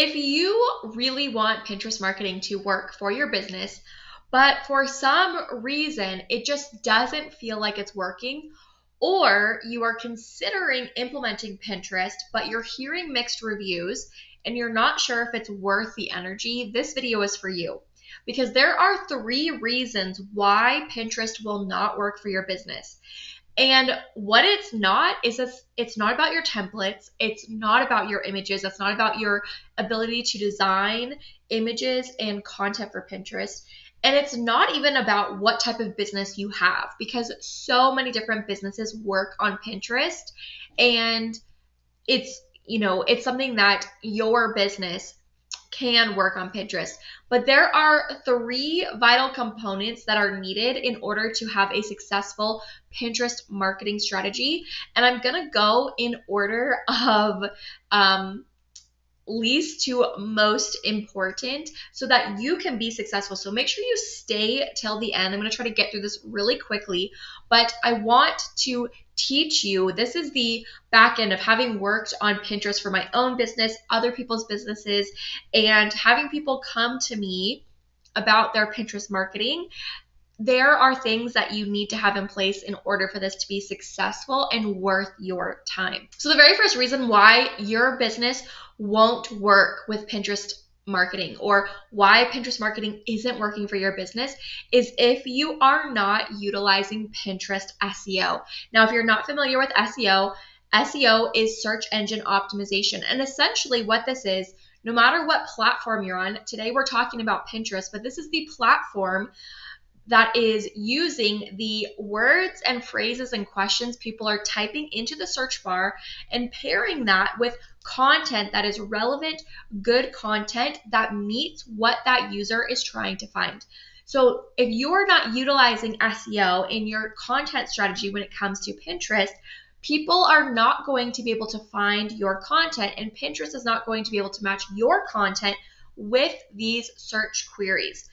If you really want Pinterest marketing to work for your business, but for some reason it just doesn't feel like it's working, or you are considering implementing Pinterest, but you're hearing mixed reviews and you're not sure if it's worth the energy, this video is for you. Because there are 3 reasons why Pinterest will not work for your business. And what it's not is it's not about your templates. It's not about your images. It's not about your ability to design images and content for Pinterest. And it's not even about what type of business you have, because so many different businesses work on Pinterest, and it's something that your business can work on Pinterest. But there are 3 vital components that are needed in order to have a successful Pinterest marketing strategy. And I'm going to go in order of least to most important so that you can be successful. So make sure you stay till the end. I'm going to try to get through this really quickly, but I want to teach you. This is the back end of having worked on Pinterest for my own business, other people's businesses, and having people come to me about their Pinterest marketing. There are things that you need to have in place in order for this to be successful and worth your time. So the very first reason why your business won't work with Pinterest marketing, or why Pinterest marketing isn't working for your business, is if you are not utilizing Pinterest SEO. Now, if you're not familiar with SEO, SEO is search engine optimization. And essentially what this is, no matter what platform you're on, today we're talking about Pinterest, but this is the platform that is using the words and phrases and questions people are typing into the search bar and pairing that with content that is relevant, good content that meets what that user is trying to find. So if you're not utilizing SEO in your content strategy when it comes to Pinterest, people are not going to be able to find your content, and Pinterest is not going to be able to match your content with these search queries.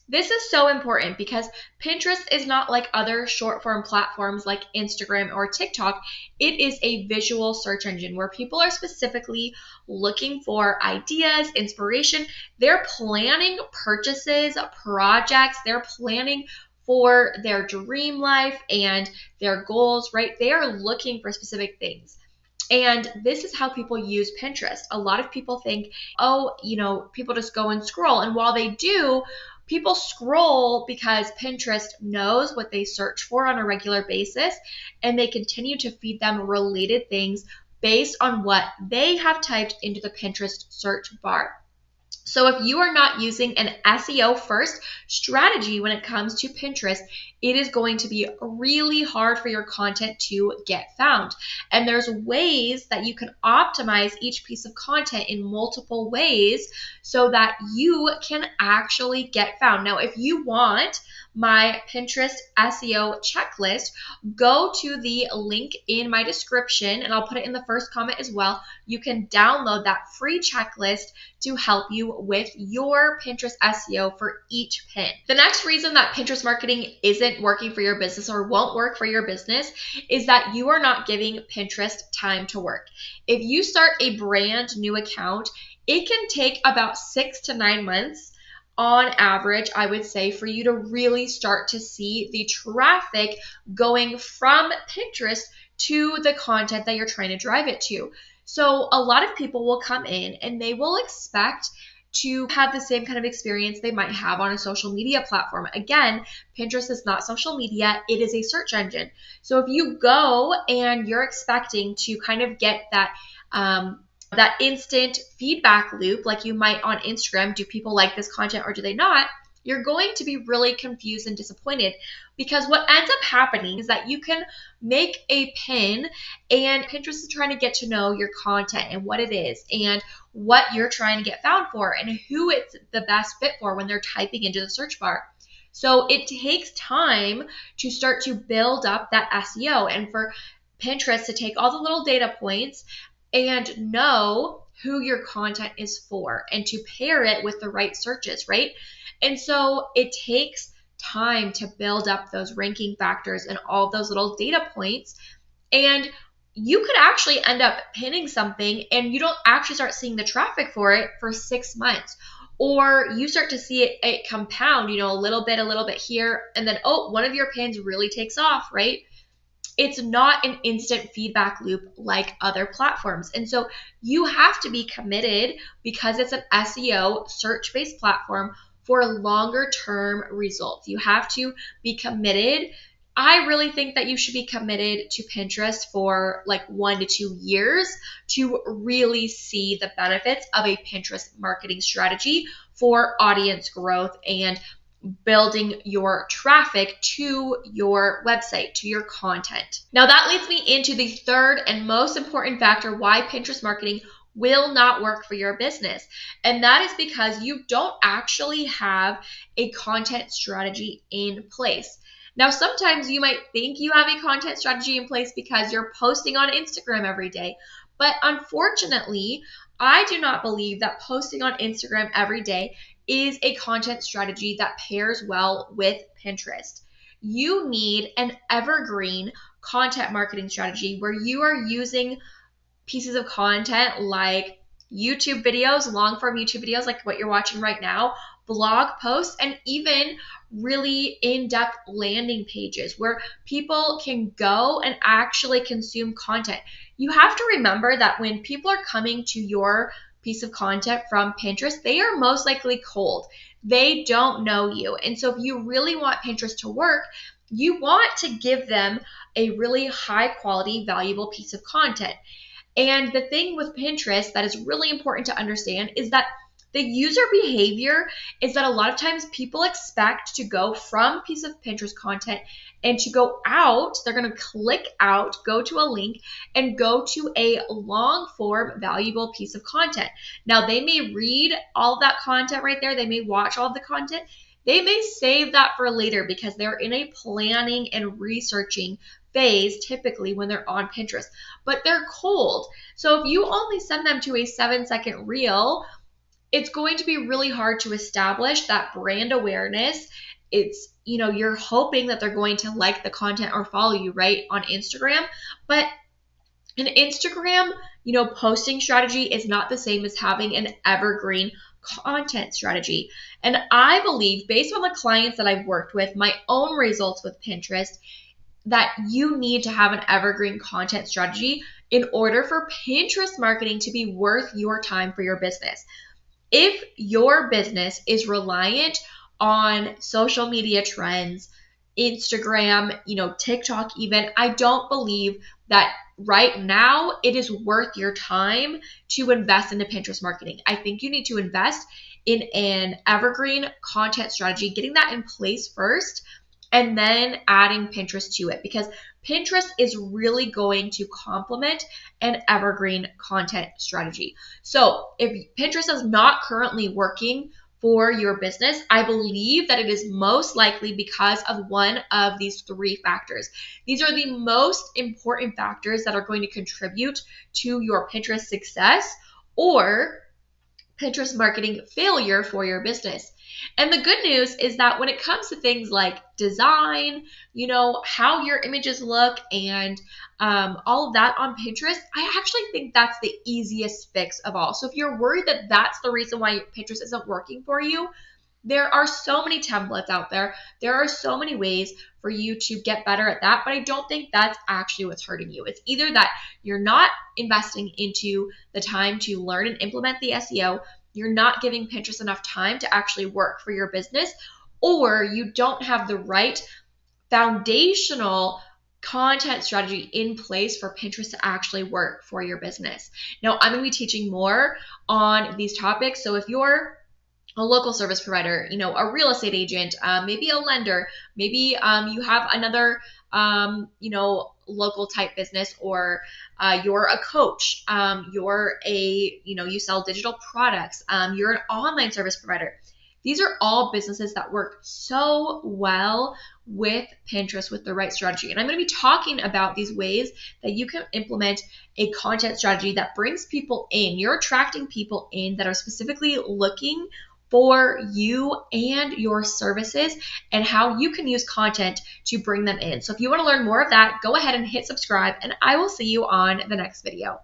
This is so important because Pinterest is not like other short form platforms like Instagram or TikTok. It is a visual search engine where people are specifically looking for ideas, inspiration. They're planning purchases, projects. They're planning for their dream life and their goals, right? They are looking for specific things. And this is how people use Pinterest. A lot of people think, people just go and scroll. And while they do, people scroll because Pinterest knows what they search for on a regular basis, and they continue to feed them related things based on what they have typed into the Pinterest search bar. So if you are not using an SEO first strategy when it comes to Pinterest, it is going to be really hard for your content to get found. And there's ways that you can optimize each piece of content in multiple ways so that you can actually get found. Now, if you want my Pinterest SEO checklist, go to the link in my description, and I'll put it in the first comment as well. You can download that free checklist to help you with your Pinterest SEO for each pin. The next reason that Pinterest marketing isn't working for your business or won't work for your business is that you are not giving Pinterest time to work. If you start a brand new account, it can take about 6 to 9 months on average, I would say, for you to really start to see the traffic going from Pinterest to the content that you're trying to drive it to. So a lot of people will come in and they will expect to have the same kind of experience they might have on a social media platform. Again, Pinterest is not social media, it is a search engine. So if you go and you're expecting to kind of get that instant feedback loop like you might on Instagram, do people like this content or do they not? You're going to be really confused and disappointed, because what ends up happening is that you can make a pin and Pinterest is trying to get to know your content and what it is and what you're trying to get found for and who it's the best fit for when they're typing into the search bar. So it takes time to start to build up that SEO and for Pinterest to take all the little data points and know who your content is for and to pair it with the right searches, right? And so it takes time to build up those ranking factors and all those little data points. And you could actually end up pinning something and you don't actually start seeing the traffic for it for 6 months. Or you start to see it compound, a little bit here, and then, oh, one of your pins really takes off, right? It's not an instant feedback loop like other platforms. And so you have to be committed, because it's an SEO search-based platform, for longer term results. You have to be committed. I really think that you should be committed to Pinterest for like 1 to 2 years to really see the benefits of a Pinterest marketing strategy for audience growth and building your traffic to your website, to your content. Now that leads me into the third and most important factor why Pinterest marketing will not work for your business. And that is because you don't actually have a content strategy in place. Now, sometimes you might think you have a content strategy in place because you're posting on Instagram every day. But unfortunately, I do not believe that posting on Instagram every day is a content strategy that pairs well with Pinterest. You need an evergreen content marketing strategy where you are using pieces of content like YouTube videos, long form YouTube videos like what you're watching right now, blog posts, and even really in-depth landing pages where people can go and actually consume content. You have to remember that when people are coming to your piece of content from Pinterest, they are most likely cold. They don't know you. And so if you really want Pinterest to work, you want to give them a really high quality, valuable piece of content. And the thing with Pinterest that is really important to understand is that the user behavior is that a lot of times people expect to go from a piece of Pinterest content and to go out. They're going to click out, go to a link, and go to a long form, valuable piece of content. Now, they may read all of that content right there. They may watch all of the content. They may save that for later because they're in a planning and researching phase typically when they're on Pinterest, but they're cold. So if you only send them to a 7-second reel, it's going to be really hard to establish that brand awareness. It's, you're hoping that they're going to like the content or follow you, right, on Instagram. But an Instagram, posting strategy is not the same as having an evergreen content strategy. And I believe, based on the clients that I've worked with, my own results with Pinterest, that you need to have an evergreen content strategy in order for Pinterest marketing to be worth your time for your business. If your business is reliant on social media trends, Instagram, TikTok even, I don't believe that right now it is worth your time to invest into Pinterest marketing. I think you need to invest in an evergreen content strategy, getting that in place first, and then adding Pinterest to it, because Pinterest is really going to complement an evergreen content strategy. So if Pinterest is not currently working for your business, I believe that it is most likely because of one of these 3 factors. These are the most important factors that are going to contribute to your Pinterest success or Pinterest marketing failure for your business. And the good news is that when it comes to things like design, how your images look and all of that on Pinterest, I actually think that's the easiest fix of all. So if you're worried that that's the reason why Pinterest isn't working for you, there are so many templates out there. There are so many ways for you to get better at that, but I don't think that's actually what's hurting you. It's either that you're not investing into the time to learn and implement the SEO, you're not giving Pinterest enough time to actually work for your business, or you don't have the right foundational content strategy in place for Pinterest to actually work for your business. Now, I'm going to be teaching more on these topics. So if you're a local service provider, a real estate agent, maybe a lender, maybe you have another, local type business, or you're a coach, you're you sell digital products, you're an online service provider. These are all businesses that work so well with Pinterest with the right strategy. And I'm going to be talking about these ways that you can implement a content strategy that brings people in. You're attracting people in that are specifically looking for you and your services and how you can use content to bring them in. So if you want to learn more of that, go ahead and hit subscribe, and I will see you on the next video.